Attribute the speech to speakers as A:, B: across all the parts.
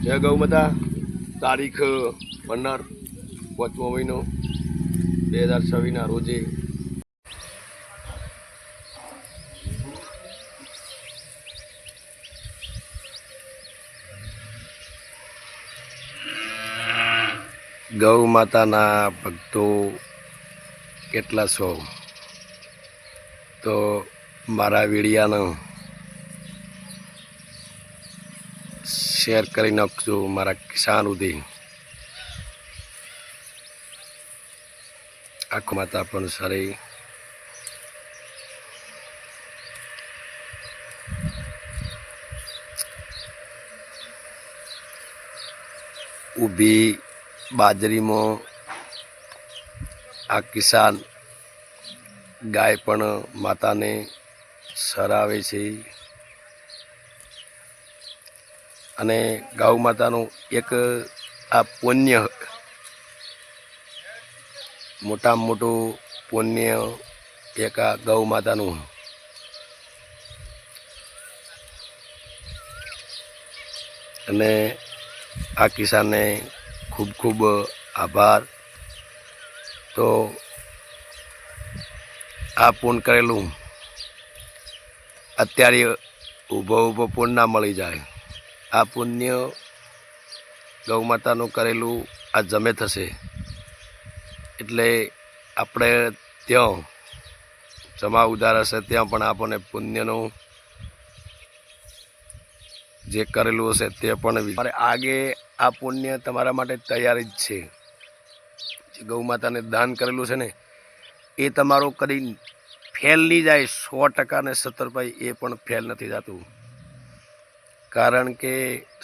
A: જય ગૌ માતા. તારીખ 15 પાંચમો મહિનો 2026 રોજે ગૌ માતાના ભક્તો કેટલા છો તો મારા વિડીયાનો શેર કરી નાખજો મારા કિસાન સુધી. આખો માતા પણ સારી ઊભી બાજરીમાં આ કિસાન ગાય પણ માતાને સરાવે છે. અને ગૌ માતાનું એક આ પુણ્ય, મોટામાં મોટું પુણ્ય એક આ ગૌ માતાનું. અને આ કિસાનને ખૂબ ખૂબ આભાર. તો આ પૂર્ણ કરેલું અત્યારે ઊભો પૂર્ણ ના મળી જાય. આ પુણ્ય ગૌ માતાનું કરેલું આ જમે થશે. એટલે આપણે ત્યાં જમા ઉધાર હશે ત્યાં પણ આપણને પુણ્યનું જે કરેલું હશે તે પણ આગે આ પુણ્ય તમારા માટે તૈયારી જ છે. જે ગૌ માતાને દાન કરેલું છે ને એ તમારું કદી ફેલ નહીં જાય. 100% ને 70% એ પણ ફેલ નથી થતું. કારણ કે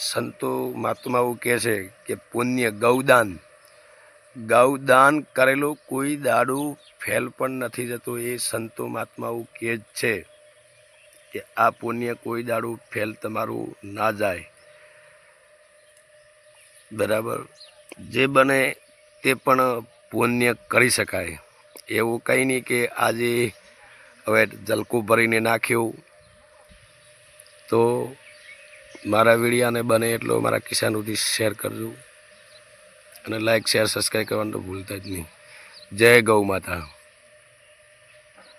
A: સંતો મહાત્મા એવું કહે છે કે પુણ્ય ગૌદાન કરેલું કોઈ દાડું ફેલ પણ નથી જતું. એ સંતો મહાત્મા એવું કહે જ છે કે આ પુણ્ય કોઈ દાડું ફેલ તમારું ના જાય. બરાબર, જે બને તે પણ પુણ્ય કરી શકાય. એવું કંઈ નહીં કે આજે હવે જલકું ભરીને નાખ્યું. તો મારા વિડીયાને બને એટલો મારા કિસાન સુધી શેર કરજો. અને લાઈક શેર સબસ્ક્રાઈબ કરવાનું તો ભૂલતા જ નહીં. જય ગૌ માતા.